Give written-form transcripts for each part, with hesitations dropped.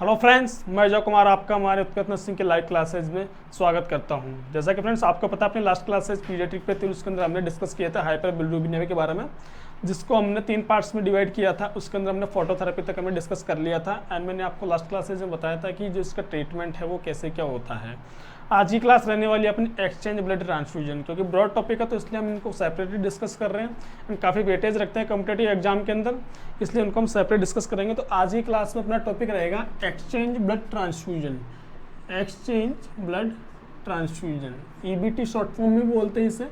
Hello friends, मैं अजय कुमार आपका हमारे उत्कर्ष नर्सिंग के लाइव क्लासेज में स्वागत करता हूं। जैसा कि फ्रेंड्स आपको पता है, अपने लास्ट क्लासेज पीडियाट्रिक पे थी, उसके अंदर हमने डिस्कस किया था हाइपर बिलिरुबिnemia के बारे में, जिसको हमने 3 पार्ट्स में डिवाइड किया था। उसके अंदर हमने फोटोथेरेपी तक हमने डिस्कस कर लिया था एंड मैंने आपको लास्ट क्लासेज में बताया था कि जो इसका ट्रीटमेंट है वो कैसे क्या होता है। आज की क्लास रहने वाली है अपनी एक्सचेंज ब्लड ट्रांसफ्यूजन, क्योंकि ब्रॉड टॉपिक है तो इसलिए हम इनको सेपरेटली डिस्कस कर रहे हैं एंड काफ़ी वेटेज रखते हैं कॉम्पिटेटिव एग्जाम के अंदर, इसलिए उनको हम सेपरेट डिस्कस करेंगे। तो आज की क्लास में अपना टॉपिक रहेगा exchange blood transfusion. Exchange blood transfusion, EBT short form में बोलते हैं इसे,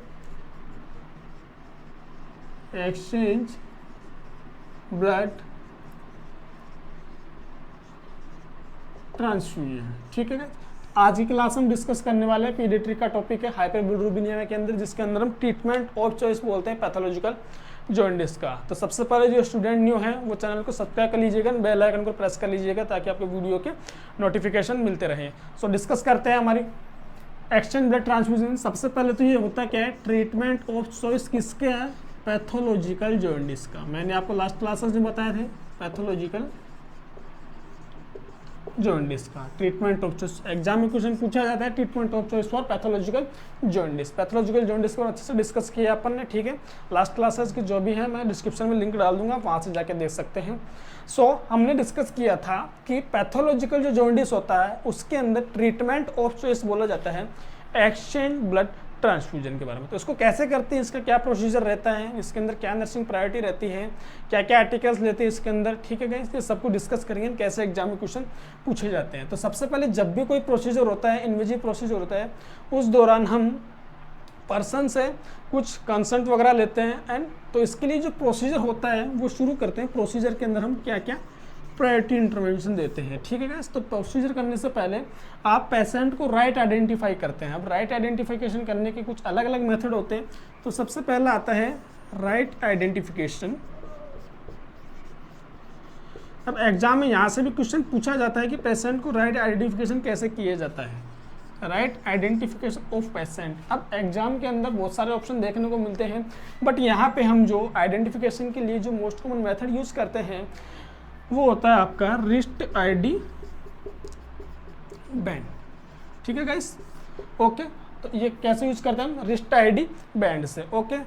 एक्सचेंज ब्लड ट्रांसफ्यूजन। ठीक है, आज की क्लास हम डिस्कस करने वाले हैं पीडियाट्रिक का टॉपिक है हाइपर बिलिरुबिnemia के अंदर, जिसके अंदर हम ट्रीटमेंट ऑफ चॉइस बोलते हैं पैथोलॉजिकल जॉन्डिस का। तो सबसे पहले जो स्टूडेंट न्यू है वो चैनल को सब्सक्राइब कर लीजिएगा, बेल आइकन को प्रेस कर लीजिएगा ताकि आपको वीडियो के नोटिफिकेशन मिलते रहे। सो डिस्कस करते हैं हमारी एक्सचेंज ब्लड ट्रांसफ्यूजन। सबसे पहले तो ये होता क्या है, ट्रीटमेंट ऑफ चॉइस किसके है, पैथोलॉजिकल जॉन्डिस का। मैंने आपको लास्ट क्लासेस में बताए थे पैथोलॉजिकल जॉन्डिस का ट्रीटमेंट ऑफ चॉइस। एग्जाम में क्वेश्चन पूछा जाता है treatment of choice for pathological jaundice. Pathological jaundice को अच्छे से डिस्कस किया अपन ने, ठीक है। लास्ट क्लासेस की जो भी है मैं डिस्क्रिप्शन में लिंक डाल दूंगा, वहाँ से जाके देख सकते हैं। सो हमने डिस्कस किया था कि पैथोलॉजिकल जो जॉन्डिस होता है उसके अंदर ट्रीटमेंट ऑफ चॉइस बोला जाता है एक्सचेंज ब्लड ट्रांसफ्यूजन के बारे में। तो इसको कैसे करते हैं, इसका क्या प्रोसीजर रहता है, इसके अंदर क्या नर्सिंग प्रायोरिटी रहती है, क्या क्या आर्टिकल्स लेते हैं इसके अंदर, ठीक है गाइस। ये सबको डिस्कस करेंगे कैसे एग्जाम में क्वेश्चन पूछे जाते हैं। तो सबसे पहले जब भी कोई प्रोसीजर होता है, इन्वेजिव प्रोसीजर होता है, उस दौरान हम पर्सन से कुछ कंसेंट वगैरह लेते हैं एंड तो इसके लिए जो प्रोसीजर होता है वो शुरू करते हैं। प्रोसीजर के अंदर हम क्या क्या प्रायोरिटी इंटरवेंशन देते हैं, ठीक है गाइस। तो प्रोसीजर करने से पहले आप पेशेंट को राइट आइडेंटिफाई करते हैं। अब राइट आइडेंटिफिकेशन करने के कुछ अलग अलग मेथड होते हैं। तो सबसे पहला आता है राइट आइडेंटिफिकेशन। अब एग्जाम में यहाँ से भी क्वेश्चन पूछा जाता है कि पेशेंट को राइट आइडेंटिफिकेशन कैसे किया जाता है, राइट आइडेंटिफिकेशन ऑफ पेशेंट। अब एग्जाम के अंदर बहुत सारे ऑप्शन देखने को मिलते हैं, बट यहाँ पे हम जो आइडेंटिफिकेशन के लिए जो मोस्ट कॉमन मेथड यूज करते हैं वो होता है आपका रिस्ट आईडी बैंड, ठीक है गाइस। ओके, तो ये कैसे यूज करते हैं हम, रिस्ट आईडी बैंड से। ओके,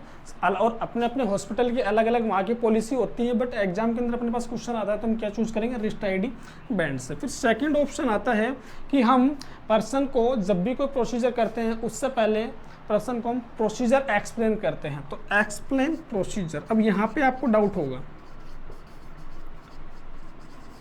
और अपने अपने हॉस्पिटल की अलग अलग वहाँ की पॉलिसी होती है, बट एग्जाम के अंदर अपने पास क्वेश्चन आता है तो हम क्या चूज करेंगे, रिस्ट आईडी बैंड से। फिर सेकंड ऑप्शन आता है कि हम पर्सन को जब भी कोई प्रोसीजर करते हैं उससे पहले पर्सन को हम प्रोसीजर एक्सप्लेन करते हैं। तो एक्सप्लेन प्रोसीजर। अब यहाँ पे आपको डाउट होगा,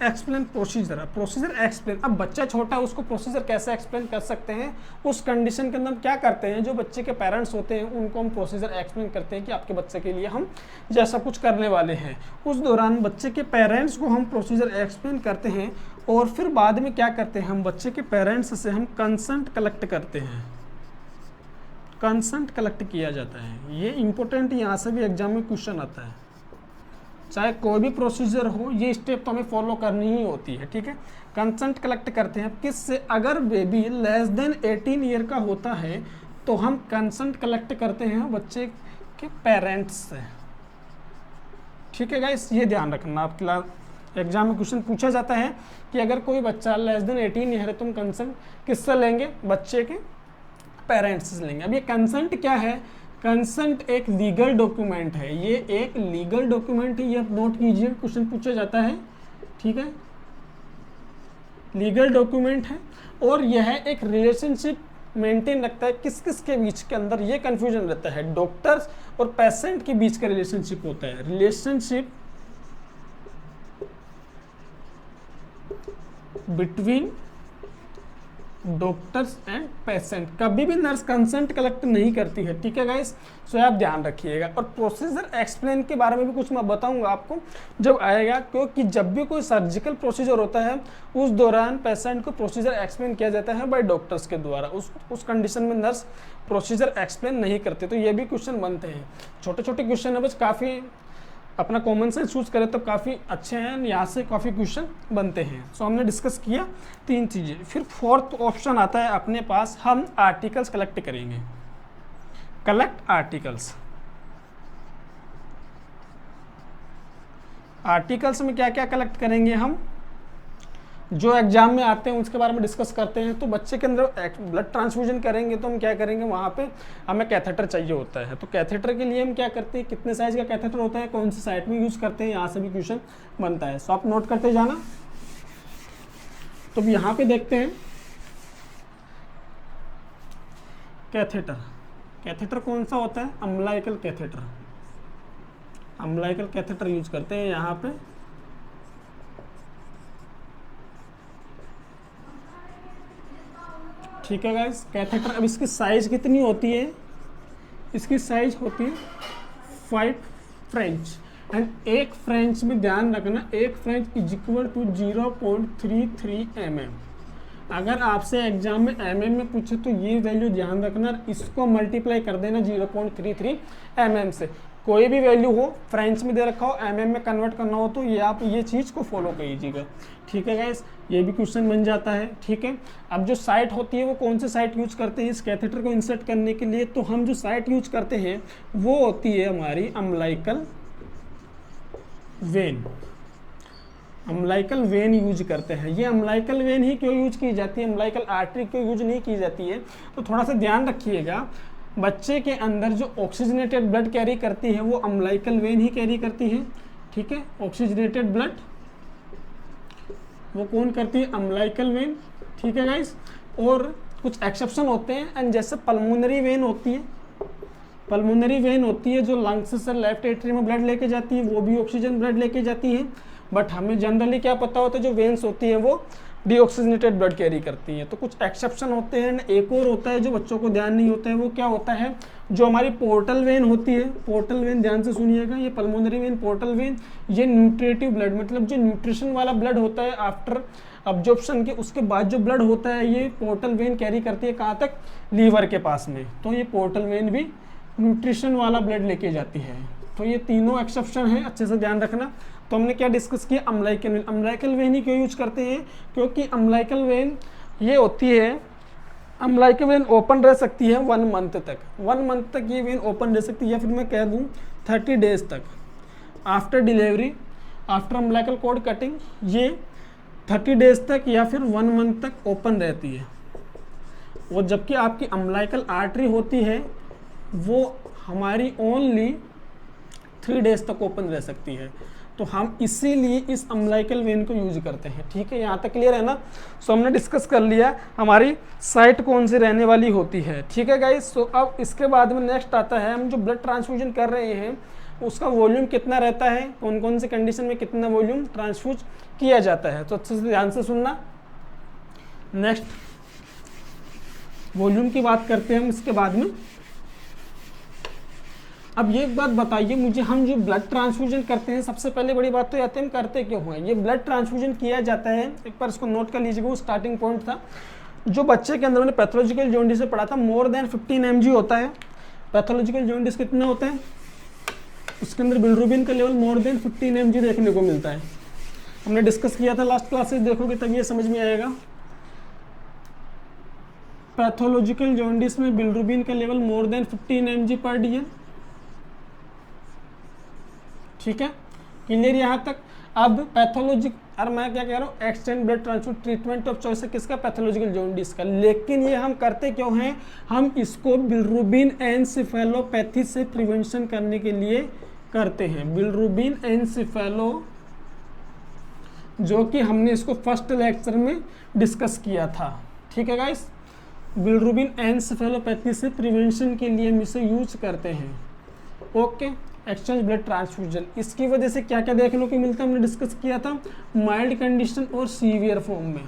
एक्सप्लेन प्रोसीजर, प्रोसीजर एक्सप्लेन। अब बच्चा छोटा है उसको प्रोसीजर कैसे एक्सप्लेन कर सकते हैं, उस कंडीशन के अंदर हम क्या करते हैं, जो बच्चे के पेरेंट्स होते हैं उनको हम प्रोसीजर एक्सप्लेन करते हैं कि आपके बच्चे के लिए हम जैसा कुछ करने वाले हैं। उस दौरान बच्चे के पेरेंट्स को हम प्रोसीजर एक्सप्लेन करते हैं और फिर बाद में क्या करते हैं, हम बच्चे के पेरेंट्स से हम कंसेंट कलेक्ट करते हैं। कंसेंट कलेक्ट किया जाता है, ये इंपॉर्टेंट, यहाँ से भी एग्जाम में क्वेश्चन आता है। चाहे कोई भी प्रोसीजर हो, ये स्टेप तो हमें फॉलो करनी ही होती है, ठीक है। कंसेंट कलेक्ट करते हैं किससे, अगर बेबी लेस देन 18 ईयर का होता है तो हम कंसेंट कलेक्ट करते हैं बच्चे के पेरेंट्स से, ठीक है गाइस। ये ध्यान रखना, आपके एग्जाम में क्वेश्चन पूछा जाता है कि अगर कोई बच्चा लेस देन 18 ईयर है तो हम कंसेंट किससे लेंगे, बच्चे के पेरेंट्स से लेंगे। अब ये कंसेंट क्या है, कंसेंट एक लीगल डॉक्यूमेंट है, ये एक लीगल डॉक्यूमेंट है, ये आप नोट कीजिए, क्वेश्चन पूछा जाता है, ठीक है। लीगल डॉक्यूमेंट है और यह एक रिलेशनशिप मेंटेन रखता है किस किस के बीच के अंदर, ये कंफ्यूजन रहता है, डॉक्टर्स और पेशेंट के बीच का रिलेशनशिप होता है, relationship between doctors and patient. कभी भी नर्स कंसेंट कलेक्ट नहीं करती है, ठीक है गाइस। सो आप ध्यान रखिएगा। और प्रोसीजर एक्सप्लेन के बारे में भी कुछ मैं बताऊंगा आपको जब आएगा, क्योंकि जब भी कोई सर्जिकल प्रोसीजर होता है उस दौरान पेशेंट को प्रोसीजर एक्सप्लेन किया जाता है बाय डॉक्टर्स के द्वारा। उस कंडीशन में नर्स प्रोसीजर एक्सप्लेन नहीं करते। तो ये भी क्वेश्चन बनते हैं, छोटे छोटे क्वेश्चन है, बस काफ़ी अपना कॉमन सेंस यूज करें तो काफ़ी अच्छे हैं, यहाँ से काफ़ी क्वेश्चन बनते हैं। सो हमने डिस्कस किया 3 चीज़ें। फिर फोर्थ ऑप्शन आता है अपने पास, हम आर्टिकल्स कलेक्ट करेंगे, कलेक्ट आर्टिकल्स। आर्टिकल्स में क्या क्या कलेक्ट करेंगे हम, जो एग्जाम में आते हैं उसके बारे में डिस्कस करते हैं। तो बच्चे के अंदर ब्लड ट्रांसफ्यूजन करेंगे तो हम क्या करेंगे, वहाँ पे हमें कैथेटर चाहिए होता है। तो कैथेटर के लिए हम क्या करते हैं, कितने साइज का कैथेटर होता है, कौन सी साइट में यूज करते हैं, यहाँ से भी क्वेश्चन बनता है। सो आप नोट करते जाना। तो यहाँ पे देखते हैं कैथेटर। कैथेटर कौन सा होता है, umbilical catheter. Umbilical catheter use करते हैं यहाँ पे। ठीक है गाइस, कैथेटर। अब इसकी साइज कितनी होती है, इसकी साइज होती है 5 फ्रेंच। एंड एक फ्रेंच में ध्यान रखना, एक French is equal to 0.33 mm। अगर आपसे एग्जाम में mm में पूछे तो ये वैल्यू ध्यान रखना, इसको मल्टीप्लाई कर देना 0.33 mm से। कोई भी वैल्यू हो, फ्रेंच में दे रखा हो, mm में कन्वर्ट करना हो, तो ये आप ये चीज़ को फॉलो कीजिएगा। ठीक है गाइस, ये भी क्वेश्चन बन जाता है। ठीक है, अब जो साइट होती है वो कौन से साइट यूज करते हैं इस कैथेटर को इंसर्ट करने के लिए, तो हम जो साइट यूज करते हैं वो होती है हमारी umbilical when. Umbilical when use करते हैं। ये अम्बिलिकल वेन ही क्यों यूज की जाती है, अम्बिलिकल आर्टरी क्यों यूज नहीं की जाती है, तो थोड़ा सा ध्यान रखिएगा। बच्चे के अंदर जो ऑक्सीजनेटेड ब्लड कैरी करती है वो अम्बिलिकल वेन ही कैरी करती है। ठीक है, ऑक्सीजनेटेड ब्लड वो कौन करती है, अम्बिलिकल वेन। ठीक है गाइस, और कुछ एक्सेप्शन होते हैं, एंड जैसे पल्मोनरी वेन होती है, पल्मोनरी वेन होती है जो लंग्स से लेफ्ट एट्रियम में ब्लड लेके जाती है, वो भी ऑक्सीजन ब्लड लेके जाती है। बट हमें जनरली क्या पता होता है, जो वेन्स होती हैं वो डीऑक्सीजनेटेड ब्लड कैरी करती हैं। तो कुछ एक्सेप्शन होते हैं। एक और होता है जो बच्चों को ध्यान नहीं होता है, वो क्या होता है, जो हमारी पोर्टल वेन होती है। पोर्टल वेन ध्यान से सुनिएगा, ये पल्मोनरी वेन, पोर्टल वेन, ये न्यूट्रिटिव ब्लड, मतलब जो न्यूट्रिशन वाला ब्लड होता है आफ्टर अब्जॉर्प्शन के, उसके बाद जो ब्लड होता है ये पोर्टल वेन कैरी करती है कहाँ तक, लीवर के पास में। तो ये पोर्टल वेन भी न्यूट्रिशन वाला ब्लड लेके जाती है। तो ये तीनों एक्सेप्शन है, अच्छे से ध्यान रखना। तो हमने क्या डिस्कस किया, umbilical when. Umbilical when he क्यों यूज करते हैं, क्योंकि अम्बिलिकल वेन ये होती है, अम्बिलिकल वेन ओपन रह सकती है 1 मंथ तक। 1 मंथ तक ये वेन ओपन रह सकती है, या फिर मैं कह दूं 30 डेज तक after delivery, after umbilical cord cutting, ये 30 डेज तक या फिर 1 मंथ तक ओपन रहती है। और जबकि आपकी अम्बिलिकल आर्टरी होती है वो हमारी ओनली 3 डेज तक ओपन रह सकती है। तो हम इसीलिए इस अम्बिलिकल वेन को यूज करते हैं। ठीक है, यहाँ तक क्लियर है ना। सो हमने डिस्कस कर लिया हमारी साइट कौन सी रहने वाली होती है। ठीक है गाइस, सो अब इसके बाद में नेक्स्ट आता है, हम जो ब्लड ट्रांसफ्यूजन कर रहे हैं उसका वॉल्यूम कितना रहता है, कौन कौन से कंडीशन में कितना वॉल्यूम ट्रांसफ्यूज किया जाता है। तो अच्छे से ध्यान से सुनना। नेक्स्ट वॉल्यूम की बात करते हैं हम इसके बाद में। अब ये एक बात बताइए मुझे, हम जो ब्लड ट्रांसफ्यूजन करते हैं, सबसे पहले बड़ी बात तो आती है हम करते क्यों हैं। ये ब्लड ट्रांसफ्यूजन किया जाता है, एक बार इसको नोट कर लीजिएगा, वो स्टार्टिंग पॉइंट था जो बच्चे के अंदर मैंने पैथोलॉजिकल जॉन्डिस से पढ़ा था। मोर देन 15 mg होता है। पैथोलॉजिकल जॉन्डिस कितना होता है, उसके अंदर बिलिरुबिन का लेवल मोर देन 15 mg देखने को मिलता है। हमने डिस्कस किया था लास्ट क्लासेस, देखोगे तब ये समझ में आएगा। पैथोलॉजिकल जॉन्डिस में बिलिरुबिन का लेवल मोर देन 15 mg पर डीएल। ठीक है, क्लियर यहाँ तक। अब पैथोलॉजिक, और मैं क्या कह रहा हूँ, extend blood transfusion treatment of choice है किसका, पैथोलॉजिकल जॉन्डिस का। लेकिन ये हम करते क्यों हैं, हम इसको बिलिरुबिन एनसेफेलोपैथी से प्रिवेंशन करने के लिए करते हैं। बिलिरुबिन एनसेफेलो, जो कि हमने इसको फर्स्ट लेक्चर में डिस्कस किया था। ठीक है गाइस, बिलिरुबिन एनसेफेलोपैथी से प्रिवेंशन के लिए हम इसे यूज करते हैं। ओके, एक्सचेंज ब्लड ट्रांसफ्यूजन, इसकी वजह से क्या क्या देखने को मिलता है हमने डिस्कस किया था। माइल्ड कंडीशन और सीवियर फॉर्म में,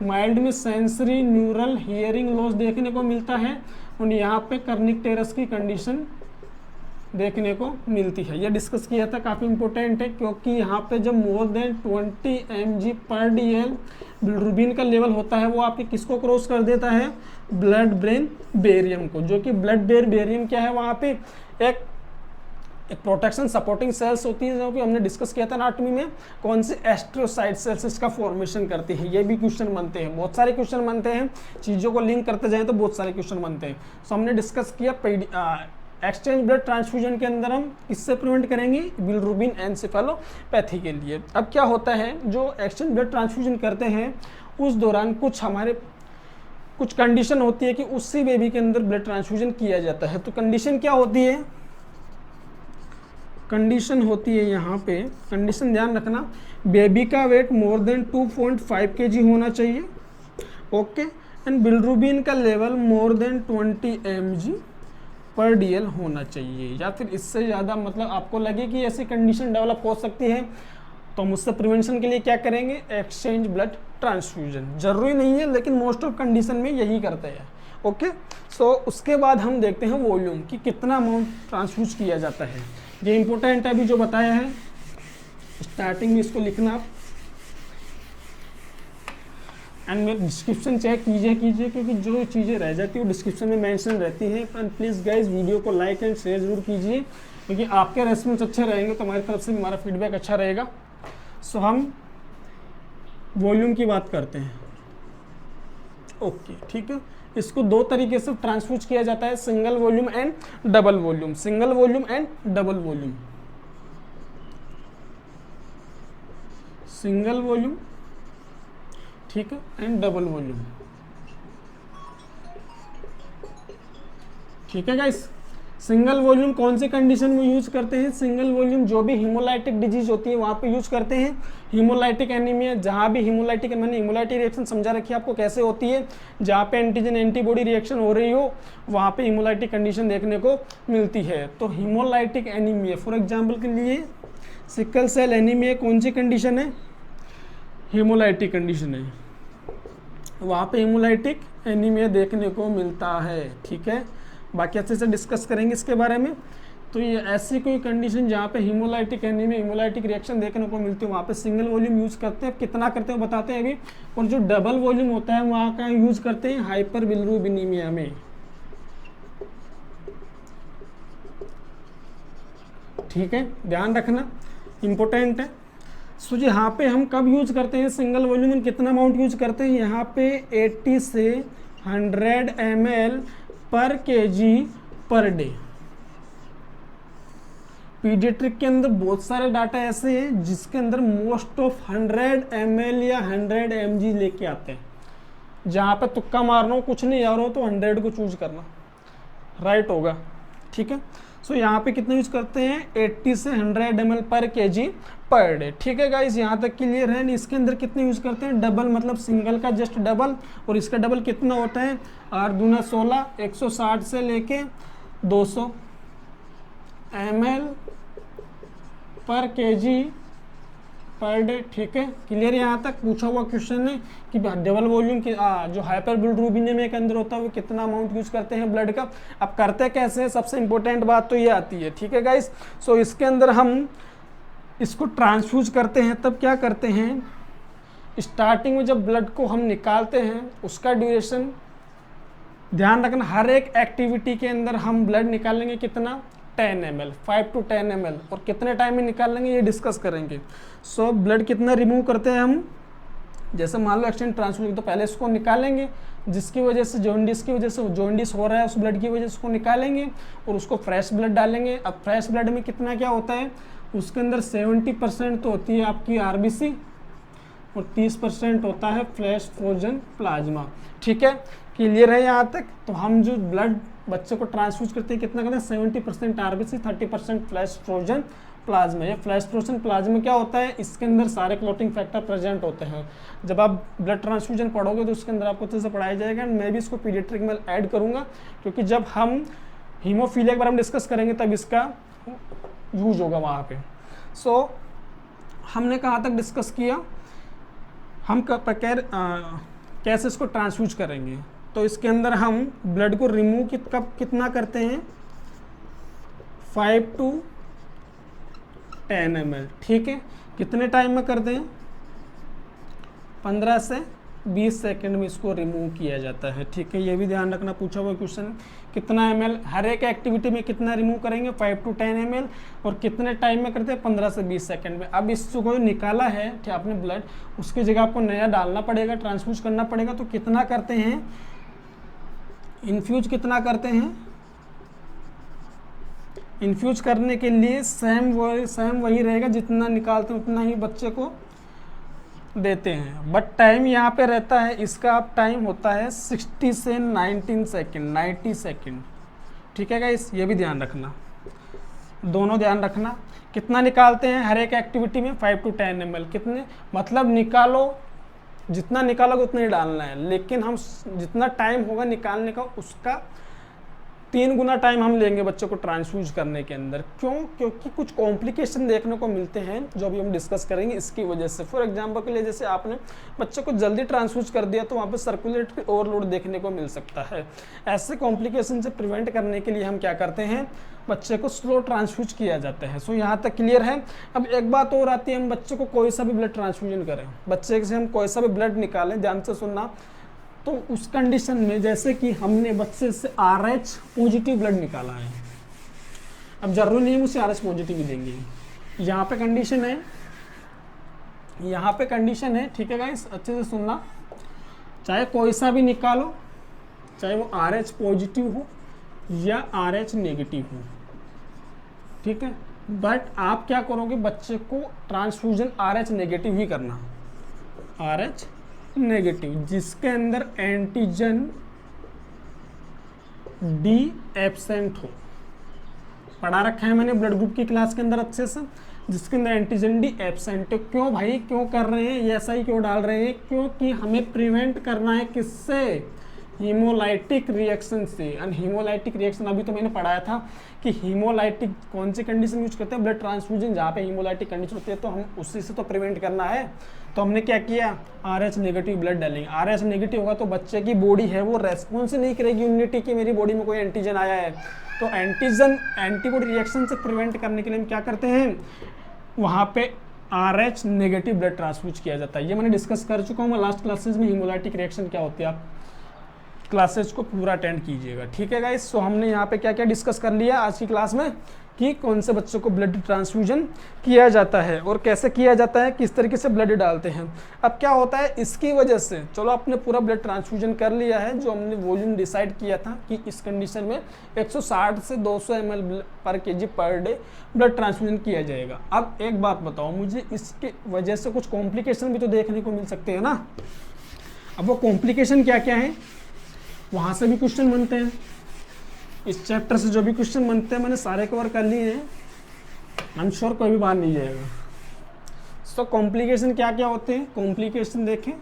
माइल्ड में सेंसरी न्यूरल हियरिंग लॉस देखने को मिलता है, और यहाँ पे कर्निक टेरस की कंडीशन देखने को मिलती है। ये डिस्कस किया था, काफ़ी इंपॉर्टेंट है, क्योंकि यहाँ पे जब मोर देन 20 mg पर डीएल बिलिरुबिन का लेवल होता है, वो आपके किसको क्रॉस कर देता है, ब्लड ब्रेन बैरियम को। जो कि ब्लड ब्रेन बैरियम क्या है, वहाँ पे एक प्रोटेक्शन सपोर्टिंग सेल्स होती है, जो कि हमने डिस्कस किया था एनाटॉमी में, कौन सी एस्ट्रोसाइट सेल्स इसका फॉर्मेशन करती है। ये भी क्वेश्चन बनते हैं, बहुत सारे क्वेश्चन बनते हैं, चीज़ों को लिंक करते जाएं तो बहुत सारे क्वेश्चन बनते हैं। सो हमने डिस्कस किया एक्सचेंज ब्लड ट्रांसफ्यूजन के अंदर हम किससे प्रिवेंट करेंगे, बिलिरुबिन एन्सेफेलोपैथी के लिए। अब क्या होता है, जो एक्सचेंज ब्लड ट्रांसफ्यूजन करते हैं उस दौरान कुछ कंडीशन होती है कि उसी बेबी के अंदर ब्लड ट्रांसफ्यूजन किया जाता है। तो कंडीशन क्या होती है, कंडीशन होती है यहाँ पे, कंडीशन ध्यान रखना, बेबी का वेट मोर देन 2.5 kg होना चाहिए, ओके, एंड बिलिरुबिन का लेवल मोर देन 20 mg पर DL होना चाहिए, या फिर इससे ज़्यादा मतलब आपको लगे कि ऐसी कंडीशन डेवलप हो सकती है तो हम उससे प्रिवेंशन के लिए क्या करेंगे, एक्सचेंज ब्लड ट्रांसफ्यूजन। जरूरी नहीं है लेकिन मोस्ट ऑफ कंडीशन में यही करते हैं, ओके। सो उसके बाद हम देखते हैं वॉल्यूम कि कितना अमाउंट ट्रांसफ्यूज किया जाता है। ये इंपॉर्टेंट है अभी जो बताया है, स्टार्टिंग में इसको लिखना आप, एंड मेरे डिस्क्रिप्शन चेक कीजिए क्योंकि जो चीज़ें रह जाती है वो डिस्क्रिप्शन में मेंशन रहती है। एंड प्लीज़ गाइज वीडियो को लाइक एंड शेयर जरूर कीजिए, क्योंकि आपके रेस्पॉन्स अच्छे रहेंगे तो हमारी तरफ से भी हमारा फीडबैक अच्छा रहेगा। सो हम वॉल्यूम की बात करते हैं, ओके, ठीक है। इसको दो तरीके से ट्रांसफ्यूज किया जाता है, single volume and double volume, single volume and double volume, single volume, ठीक है, एंड डबल वॉल्यूम, ठीक है गाइस। सिंगल वॉल्यूम कौन से कंडीशन में यूज करते हैं, सिंगल वॉल्यूम जो भी हीमोलाइटिक डिजीज होती है वहाँ पे यूज करते हैं। हीमोलाइटिक एनीमिया, जहाँ भी हीमोलाइटिक, मैंने हीमोलाइटिक रिएक्शन समझा रखी है आपको कैसे होती है, जहाँ पे एंटीजन एंटीबॉडी रिएक्शन हो रही हो वहाँ पे हीमोलाइटिक कंडीशन देखने को मिलती है। तो हीमोलाइटिक एनीमिया फॉर एग्जाम्पल के लिए सिकल सेल एनीमिया कौन सी कंडीशन है, हीमोलाइटिक कंडीशन है, वहाँ पे हीमोलाइटिक एनीमिया देखने को मिलता है, ठीक है। बाकी अच्छे से डिस्कस करेंगे इसके बारे में। तो ये ऐसी कोई कंडीशन जहाँ पे हीमोलाइटिक एनीमिया, हीमोलाइटिक रिएक्शन देखने को मिलती है वहाँ पे सिंगल वॉल्यूम यूज करते हैं। कितना करते हैं बताते हैं अभी। और जो डबल वॉल्यूम होता है वहाँ का यूज करते हैं हाइपर बिलिरुबिनीमिया में, ठीक है, ध्यान रखना, इंपॉर्टेंट है। सो यहाँ पे हम कब यूज करते हैं सिंगल वॉल्यूम में, कितना अमाउंट यूज करते हैं, यहाँ पे 80 से 100 ml पर kg पर डे। पीडियाट्रिक के अंदर बहुत सारे डाटा ऐसे हैं जिसके अंदर मोस्ट ऑफ 100 ml या 100 mg लेके आते हैं। जहाँ पे तुक्का मारना हो, कुछ नहीं आ रहा हो तो 100 को चूज करना राइट होगा, ठीक है। सो यहाँ पे कितना यूज करते हैं 80 से 100 ml पर kg पर डे, ठीक है गाइस, यहाँ तक क्लियर है। इसके अंदर कितने यूज करते हैं, डबल, मतलब सिंगल का जस्ट डबल, और इसका डबल कितना होता है 8 दूना 16, 160 से लेके 200 ml पर kg पर डे, ठीक है, क्लियर। यहाँ तक पूछा हुआ क्वेश्चन है कि डबल वॉल्यूम की जो हाइपर बिलिरुबिनेमिया के अंदर होता है वो कितना अमाउंट यूज करते हैं ब्लड का। अब करते कैसे हैं, सबसे इंपॉर्टेंट बात तो ये आती है, ठीक है गाइस। सो इसके अंदर हम इसको ट्रांसफ्यूज करते हैं, तब क्या करते हैं, स्टार्टिंग में जब ब्लड को हम निकालते हैं उसका ड्यूरेशन ध्यान रखना, हर एक एक्टिविटी के अंदर हम ब्लड निकालेंगे कितना 10 ml, 5 to 10 ml, और कितने टाइम में निकालेंगे ये डिस्कस करेंगे। सो ब्लड कितना रिमूव करते हैं हम, जैसे मान लो एक्सचेंज ट्रांसफ्यूजन, तो पहले इसको निकालेंगे, जिसकी वजह से जॉन्डिस की वजह से जॉन्डिस हो रहा है उस ब्लड की वजह से उसको निकालेंगे और उसको फ्रेश ब्लड डालेंगे। अब फ्रेश ब्लड में कितना क्या होता है, उसके अंदर 70% तो होती है आपकी RBC और 30% होता है फ्लैश फ्रोजन प्लाज्मा, ठीक है, क्लियर है यहाँ तक। तो हम जो ब्लड बच्चे को ट्रांसफ्यूज करते हैं कितना करते हैं 70% RBC, 30% फ्लैश फ्रोजन प्लाज्मा। ये फ्लैश फ्रोजन प्लाज्मा क्या होता है, इसके अंदर सारे क्लॉटिंग फैक्टर प्रेजेंट होते हैं। जब आप ब्लड ट्रांसफ्यूजन पढ़ोगे तो उसके अंदर आपको अच्छे से पढ़ाया जाएगा, एंड मैं भी इसको पीडियाट्रिक में ऐड करूँगा, क्योंकि जब हम हीमोफीलिया के बारे में डिस्कस करेंगे तब इसका यूज होगा वहाँ पे। सो हमने कहाँ तक डिस्कस किया, हम कैसे इसको ट्रांसफ्यूज करेंगे। तो इसके अंदर हम ब्लड को रिमूव कितना करते हैं 5 to 10 ml, ठीक है, कितने टाइम में करते हैं 15 से 20 सेकंड में इसको रिमूव किया जाता है, ठीक है। ये भी ध्यान रखना, पूछा हुआ क्वेश्चन, कितना ml हर एक एक्टिविटी में कितना रिमूव करेंगे 5 to 10 ml, और कितने टाइम में करते हैं 15 से 20 सेकंड में। अब इसको निकाला है ठीक आपने ब्लड, उसकी जगह आपको नया डालना पड़ेगा, ट्रांसफ्यूज करना पड़ेगा, तो कितना करते हैं, इन्फ्यूज कितना करते हैं इन्फ्यूज करने के लिए सेम वही रहेगा, जितना निकालते हैं उतना ही बच्चे को देते हैं, बट टाइम यहाँ पे रहता है, इसका टाइम होता है 60 से 19 सेकेंड, 90 सेकेंड। ठीक है गाइस, ये भी ध्यान रखना, दोनों ध्यान रखना। कितना निकालते हैं हर एक एक्टिविटी में? 5 to 10 ml। कितने मतलब निकालो, जितना निकालोगे उतना ही डालना है, लेकिन हम जितना टाइम होगा निकालने का उसका 3 गुना टाइम हम लेंगे बच्चों को ट्रांसफ्यूज करने के अंदर। क्यों? क्योंकि कुछ कॉम्प्लिकेशन देखने को मिलते हैं जो अभी हम डिस्कस करेंगे इसकी वजह से। फॉर एग्जांपल के लिए जैसे आपने बच्चों को जल्दी ट्रांसफ्यूज कर दिया तो वहाँ पे सर्कुलेटरी ओवरलोड देखने को मिल सकता है। ऐसे कॉम्प्लिकेशन से प्रिवेंट करने के लिए हम क्या करते हैं, बच्चे को स्लो ट्रांसफ्यूज किया जाता है। सो यहाँ तक क्लियर है। अब एक बात और आती है, हम बच्चे को कोई सा भी ब्लड ट्रांसफ्यूजन करें, बच्चे से हम कोई सा भी ब्लड निकालें, ध्यान से सुनना, तो उस कंडीशन में जैसे कि हमने बच्चे से RH पॉजिटिव ब्लड निकाला है, अब जरूरी नहीं है उसे RH पॉजिटिव ही देंगे। यहाँ पे कंडीशन है, यहाँ पे कंडीशन है, ठीक है गाइस, अच्छे से सुनना, चाहे कोई सा भी निकालो, चाहे वो RH पॉजिटिव हो या RH नेगेटिव हो, ठीक है, बट आप क्या करोगे, बच्चे को ट्रांसफ्यूजन RH नेगेटिव ही करना, RH नेगेटिव, जिसके अंदर एंटीजन D एब्सेंट हो। पढ़ा रखा है मैंने ब्लड ग्रुप की क्लास के अंदर अच्छे से, जिसके अंदर एंटीजन D एब्सेंट है। क्यों भाई, क्यों कर रहे हैं ये, ऐसा ही क्यों डाल रहे हैं? क्योंकि हमें प्रिवेंट करना है किससे, हीमोलाइटिक रिएक्शन से। एंड हीमोलाइटिक रिएक्शन अभी तो मैंने पढ़ाया था कि हीमोलाइटिक कौन सी कंडीशन यूज करते हैं, ब्लड ट्रांसफ्यूजन, जहाँ पे हीमोलाइटिक कंडीशन होती है, तो हम उसी से तो प्रिवेंट करना है। तो हमने क्या किया, RH नेगेटिव ब्लड डालेंगे। RH नेगेटिव होगा तो बच्चे की बॉडी है वो रेस्पॉन्स नहीं करेगी इम्यूनिटी की, मेरी बॉडी में कोई एंटीजन आया है। तो एंटीजन एंटीबॉडी रिएक्शन से प्रिवेंट करने के लिए हम क्या करते हैं, वहाँ पे RH नेगेटिव ब्लड ट्रांसफ्यूज किया जाता है। ये मैंने डिस्कस कर चुका हूँ मैं लास्ट क्लासेज में, हीमोलाइटिक रिएक्शन क्या होती है। आप क्लासेज को पूरा अटेंड कीजिएगा, ठीक है गाइस। सो हमने यहाँ पे क्या क्या डिस्कस कर लिया आज की क्लास में, कि कौन से बच्चों को ब्लड ट्रांसफ्यूजन किया जाता है और कैसे किया जाता है, किस तरीके से ब्लड डालते हैं। अब क्या होता है इसकी वजह से, चलो आपने पूरा ब्लड ट्रांसफ्यूजन कर लिया है, जो हमने वॉल्यूम डिसाइड किया था कि इस कंडीशन में 160 से 200 ml पर kg per day blood transfusion किया जाएगा। अब एक बात बताओ मुझे, इसके वजह से कुछ कॉम्प्लिकेशन भी तो देखने को मिल सकते हैं ना। अब वो कॉम्प्लिकेशन क्या क्या है, वहाँ से भी क्वेश्चन बनते हैं, इस चैप्टर से जो भी क्वेश्चन बनते हैं मैंने सारे कवर कर लिए हैं, आई एम श्योर कोई भी बाहर नहीं जाएगा। सो कॉम्प्लिकेशन क्या क्या होते हैं, कॉम्प्लिकेशन देखें।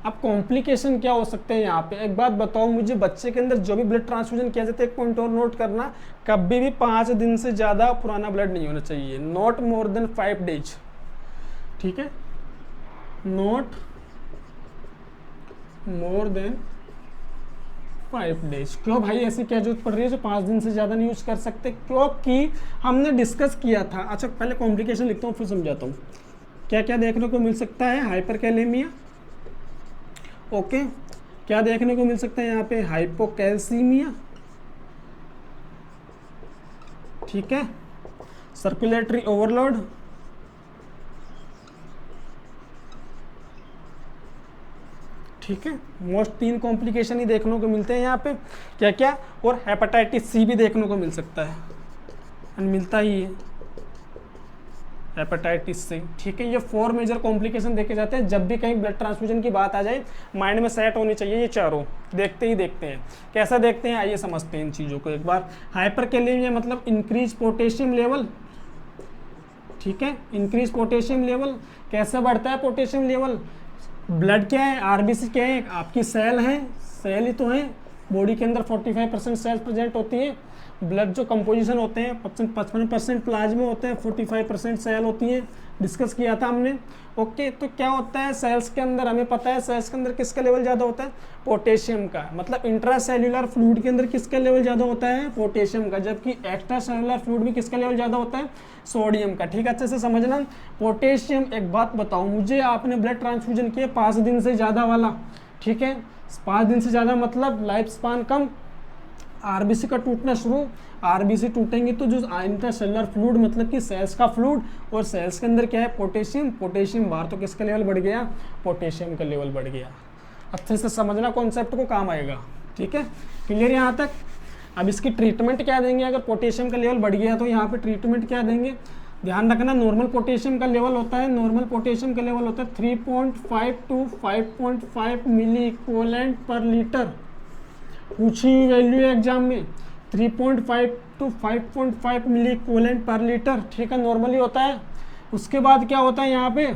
अब कॉम्प्लिकेशन क्या हो सकते हैं यहाँ पे, एक बात बताओ मुझे, बच्चे के अंदर जो भी ब्लड ट्रांसफ्यूजन किया जाता है, एक पॉइंट और नोट करना, कभी भी 5 दिन से ज़्यादा पुराना ब्लड नहीं होना चाहिए, नॉट मोर देन 5 days, ठीक है, नॉट मोर देन 5 days। क्यों भाई ऐसी क्या जरूरत पड़ रही है जो 5 दिन से ज़्यादा नहीं यूज कर सकते, क्योंकि हमने डिस्कस किया था। अच्छा पहले कॉम्प्लिकेशन लिखता हूँ फिर समझाता हूँ क्या क्या देखने को मिल सकता है। हाइपरकैलेमिया, ओके, क्या देखने को मिल सकता है यहाँ पे, हाइपोकैल्सीमिया, ठीक है, सर्कुलेटरी ओवरलोड, ठीक है, मोस्ट 3 कॉम्प्लिकेशन ही देखने को मिलते हैं यहाँ पे, क्या क्या, और हेपेटाइटिस C भी देखने को मिल सकता है, मिलता ही है हेपेटाइटिस C, ठीक है। ये 4 मेजर कॉम्प्लिकेशन देखे जाते हैं जब भी कहीं ब्लड ट्रांसफ्यूजन की बात आ जाए, माइंड में सेट होनी चाहिए ये चारों, देखते ही देखते हैं। कैसा देखते हैं आइए समझते हैं इन चीज़ों को एक बार। हाइपरकैलेमिया मतलब इंक्रीज पोटेशियम लेवल, ठीक है, इंक्रीज पोटेशियम लेवल, कैसे बढ़ता है पोटेशियम लेवल, ब्लड क्या है, RBC क्या है, आपकी सेल है, सेल ही तो है, बॉडी के अंदर 45% सेल्स प्रेजेंट होती है, ब्लड जो कंपोजिशन होते हैं 55% प्लाज्मा होते हैं, 45% सेल होती है, डिस्कस किया था हमने, ओके। तो क्या होता है सेल्स के अंदर, हमें पता है सेल्स के अंदर किसका लेवल ज़्यादा होता है, पोटेशियम का, मतलब इंट्रासेल्यूलर फ्लूइड के अंदर किसका लेवल ज़्यादा होता है, पोटेशियम का, जबकि एक्स्ट्रा सेलुलर फ्लूइड में किसका लेवल ज़्यादा होता है, सोडियम का, ठीक है, अच्छे से समझना। पोटेशियम, एक बात बताओ मुझे, आपने ब्लड ट्रांसफ्यूजन किया 5 दिन से ज़्यादा वाला, ठीक है, 5 दिन से ज़्यादा मतलब लाइफ स्पान कम, RBC का टूटना शुरू, RBC टूटेंगे तो जो इंट्रासेलुलर फ्लूइड मतलब कि सेल्स का फ्लूइड, और सेल्स के अंदर क्या है पोटेशियम, पोटेशियम बाहर तो किसका लेवल बढ़ गया, पोटेशियम का लेवल बढ़ गया। अच्छे से समझना कॉन्सेप्ट को, काम आएगा, ठीक है, क्लियर यहाँ तक। अब इसकी ट्रीटमेंट क्या देंगे, अगर पोटेशियम का लेवल बढ़ गया तो यहाँ पे ट्रीटमेंट क्या देंगे, ध्यान रखना। नॉर्मल पोटेशियम का लेवल होता है, नॉर्मल पोटेशियम का लेवल होता है 3.5 to 5.5 milliequivalent per litre. पूछी हुई वैल्यू है एग्जाम में, 3.5 to 5.5 milliequivalent per litre, ठीक है, नॉर्मली होता है। उसके बाद क्या होता है यहाँ पे,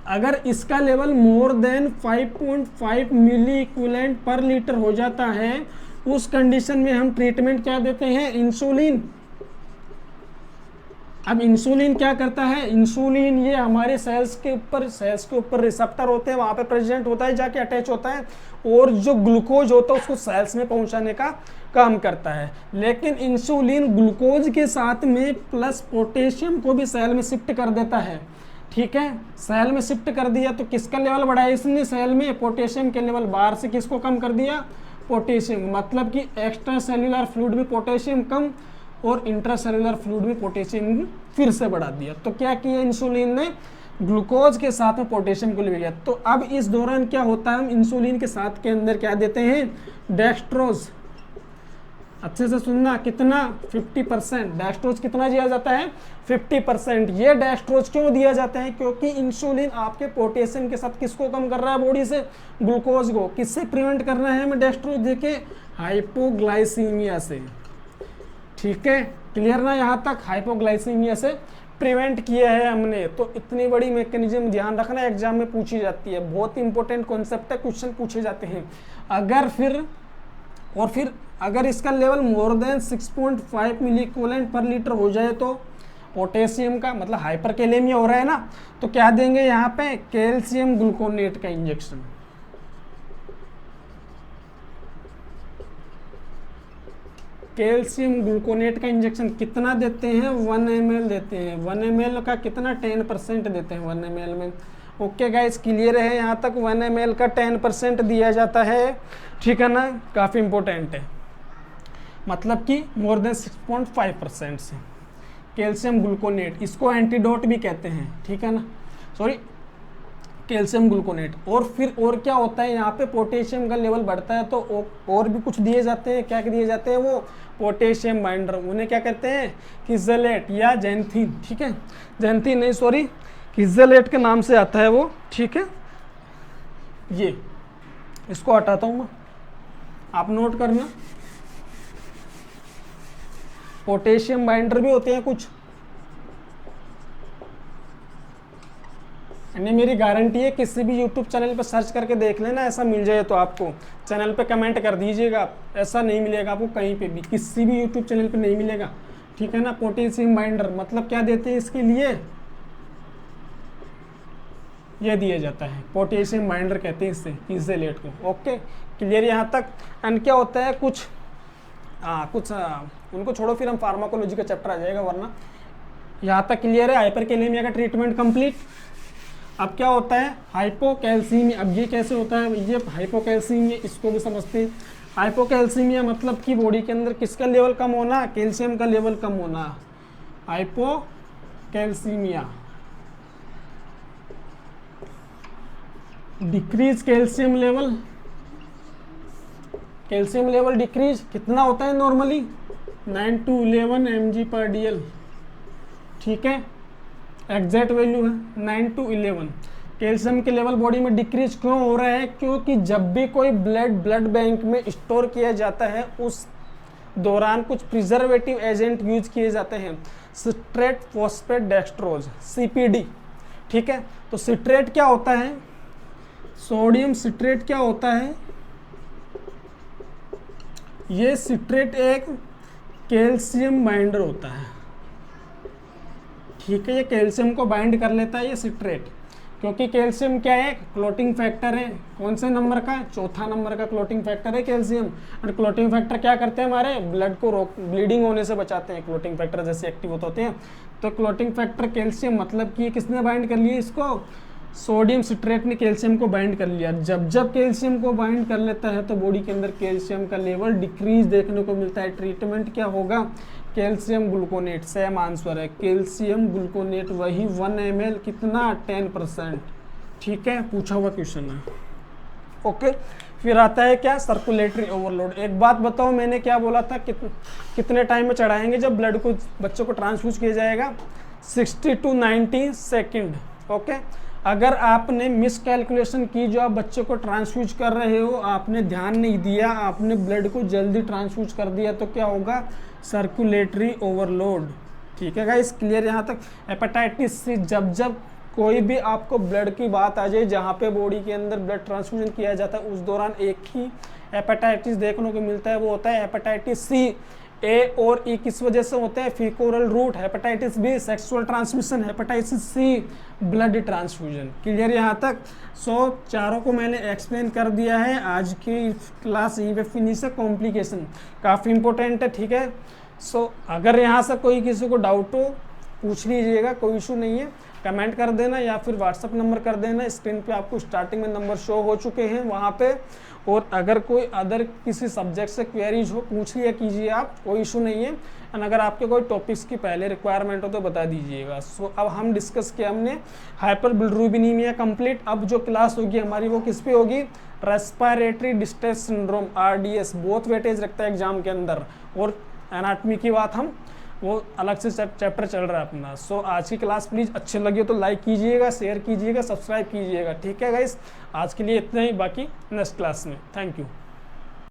अगर इसका level more than 5.5 milliequivalent per litre हो जाता है, उस कंडीशन में हम ट्रीटमेंट क्या देते हैं, इंसुलिन। अब इंसुलिन क्या करता है, इंसुलिन ये हमारे सेल्स के ऊपर रिसेप्टर होते हैं, वहाँ पे प्रेजेंट होता है, जाके अटैच होता है, और जो ग्लूकोज होता है उसको सेल्स में पहुँचाने का काम करता है। लेकिन इंसुलिन ग्लूकोज के साथ में प्लस पोटेशियम को भी सेल में शिफ्ट कर देता है, ठीक है। सेल में शिफ्ट कर दिया तो किसका लेवल बढ़ाया इसने, सेल में पोटेशियम के लेवल। बाहर से किसको कम कर दिया, पोटेशियम, मतलब कि एक्स्ट्रा सेल्यूलर फ्लूइड में पोटेशियम कम और इंट्रासेल्युलर फ्लूइड में पोटेशियम फिर से बढ़ा दिया। तो क्या किया इंसुलिन ने, ग्लूकोज के साथ में पोटेशियम को ले गया। तो अब इस दौरान क्या होता है, हम इंसुलिन के साथ के अंदर क्या देते हैं, डेक्स्ट्रोज। अच्छे से सुनना, कितना, 50%। डेक्स्ट्रोज कितना दिया जाता है, 50%। ये डेक्स्ट्रोज क्यों दिया जाता है, क्योंकि इंसुलिन आपके पोटेशियम के साथ किसको कम कर रहा है बॉडी से, ग्लूकोज को। किससे प्रिवेंट करना है हमें डेक्स्ट्रोज देके, हाइपोग्लाइसीमिया से, ठीक है, क्लियर ना यहाँ तक। हाइपोग्लाइसीमिया से प्रिवेंट किया है हमने। तो इतनी बड़ी मैकेनिज्म ध्यान रखना, एग्जाम में पूछी जाती है, बहुत इंपॉर्टेंट कॉन्सेप्ट है, क्वेश्चन पूछे जाते हैं। फिर अगर इसका लेवल मोर देन 6.5 मिली इक्विवेलेंट पर लीटर हो जाए तो पोटेशियम का मतलब हाइपरकैलेमिया हो रहा है ना, तो क्या देंगे यहाँ पे, कैल्शियम ग्लूकोनेट का इंजेक्शन। कैल्शियम ग्लूकोनेट का इंजेक्शन कितना देते हैं, 1 ml देते हैं। 1 ml का कितना, 10% देते हैं 1 ml में। ओके गाइस, क्लियर है यहाँ तक। 1 ml का 10% दिया जाता है, ठीक है ना, काफ़ी इंपॉर्टेंट है, मतलब कि मोर देन 6.5% से। कैल्शियम ग्लूकोनेट, इसको एंटीडोट भी कहते हैं, ठीक है ना, सॉरी, कैल्शियम ग्लूकोनेट। और फिर और क्या होता है यहाँ पे, पोटेशियम का लेवल बढ़ता है तो और भी कुछ दिए जाते हैं। क्या दिए जाते हैं, वो पोटेशियम बाइंडर, उन्हें क्या कहते हैं, किज़लेट या जेंथिन, ठीक है, जेंथिन नहीं सॉरी, किज़लेट के नाम से आता है वो, ठीक है। ये इसको हटाता हूँ मैं, आप नोट करना। पोटेशियम बाइंडर भी होते हैं कुछ, यानी मेरी गारंटी है किसी भी यूट्यूब चैनल पर सर्च करके देख लेना, ऐसा मिल जाए तो आपको चैनल पे कमेंट कर दीजिएगा, ऐसा नहीं मिलेगा आपको कहीं पे भी, किसी भी यूट्यूब चैनल पे नहीं मिलेगा, ठीक है ना। पोटेशियम बाइंडर मतलब क्या देते हैं इसके लिए, ये दिया जाता है, पोटेशियम बाइंडर कहते हैं इससे, किज़लेट को। ओके, क्लियर यहाँ तक। एंड क्या होता है, कुछ उनको छोड़ो, फिर हम फार्माकोलॉजी का चैप्टर आ जाएगा, वरना यहाँ तक क्लियर है। हाइपरकैलेमिया का ट्रीटमेंट कंप्लीट। अब क्या होता है, हाइपोकैल्सीमिया। अब ये कैसे होता है, ये हाइपोकैल्सीमिया, इसको भी समझते हैं। हाइपोकैल्सीमिया मतलब कि बॉडी के अंदर किसका लेवल कम होना, कैल्शियम का लेवल कम होना, hypocalcaemia. Decrease calcium level, calcium level decrease कितना होता है नॉर्मली, 9 to 11 mg/dl, ठीक है, एग्जैक्ट वैल्यू है 9 to 11। कैल्शियम के लेवल बॉडी में डिक्रीज क्यों हो रहा है, क्योंकि जब भी कोई ब्लड बैंक में स्टोर किया जाता है उस दौरान कुछ प्रिजर्वेटिव एजेंट यूज किए जाते हैं, सिट्रेट फॉस्फेट डेक्स्ट्रोज, CPD, ठीक है। तो सिट्रेट क्या होता है, सोडियम सिट्रेट क्या होता है, ये सिट्रेट एक कैल्शियम बाइंडर होता है, ठीक है, ये कैल्शियम को बाइंड कर लेता है ये सिट्रेट, क्योंकि कैल्शियम क्या है, क्लोटिंग फैक्टर है। कौन से नंबर का, चौथा नंबर का क्लोटिंग फैक्टर है कैल्शियम। और क्लोटिंग फैक्टर क्या करते हैं, हमारे ब्लड को ब्लीडिंग होने से बचाते हैं, क्लोटिंग फैक्टर जैसे एक्टिव होते हैं। तो क्लोटिंग फैक्टर कैल्शियम, मतलब कि किसने बाइंड कर लिया इसको, सोडियम सिट्रेट ने कैल्शियम को बाइंड कर लिया। जब कैल्शियम को बाइंड कर लेता है तो बॉडी के अंदर कैल्शियम का लेवल डिक्रीज देखने को मिलता है। ट्रीटमेंट क्या होगा, कैल्शियम ग्लूकोनेट, सेम आंसर है, कैल्शियम ग्लूकोनेट, वही 1 ml कितना, 10%, ठीक है, पूछा हुआ क्वेश्चन है। ओके, फिर आता है क्या, सर्कुलेटरी ओवरलोड। एक बात बताओ, मैंने क्या बोला था, कितने टाइम में चढ़ाएंगे जब ब्लड को बच्चों को ट्रांसफ्यूज किया जाएगा, 60 to 90 सेकेंड। ओके, अगर आपने मिस कैलकुलेशन की, जो आप बच्चों को ट्रांसफ्यूज कर रहे हो, आपने ध्यान नहीं दिया, आपने ब्लड को जल्दी ट्रांसफ्यूज कर दिया, तो क्या होगा, सर्कुलेटरी ओवरलोड। ठीक है गाइस, क्लियर यहाँ तक। हेपेटाइटिस सी, जब कोई भी आपको ब्लड की बात आ जाए जहाँ पे बॉडी के अंदर ब्लड ट्रांसफ्यूजन किया जाता है, उस दौरान एक ही हेपेटाइटिस देखने को मिलता है, वो होता है हेपेटाइटिस सी। ए और ई किस वजह से होते हैं, feco oral route. Hepatitis B sexual transmission. Hepatitis C blood transfusion. Clear यहाँ तक। सो चारों को मैंने एक्सप्लेन कर दिया है। आज की क्लास यहीं पे फिनिश है। कॉम्प्लिकेशन काफ़ी इंपॉर्टेंट है, ठीक है। सो अगर यहाँ से कोई किसी को डाउट हो पूछ लीजिएगा, कोई इशू नहीं है, कमेंट कर देना या फिर व्हाट्सअप नंबर कर देना। स्क्रीन पे आपको स्टार्टिंग में नंबर शो हो चुके हैं वहाँ पे। और अगर कोई अदर किसी सब्जेक्ट से क्वेरीज हो पूछ लिया कीजिए आप, कोई इशू नहीं है। एंड अगर आपके कोई टॉपिक्स की पहले रिक्वायरमेंट हो तो बता दीजिएगा। सो अब हम डिस्कस किया हमने हाइपर बिलिरुबिनीमिया कंप्लीट। अब जो क्लास होगी हमारी वो किस पे होगी, रेस्पिरेटरी डिस्ट्रेस सिंड्रोम, RDS। बहुत वेटेज रखता है एग्जाम के अंदर। और एनाटमी की बात हम वो अलग से चैप्टर चल रहा है अपना। सो आज की क्लास प्लीज़ अच्छी लगी हो तो लाइक कीजिएगा, शेयर कीजिएगा, सब्सक्राइब कीजिएगा। ठीक है गाइस, आज के लिए इतना ही, बाकी नेक्स्ट क्लास में। Thank you.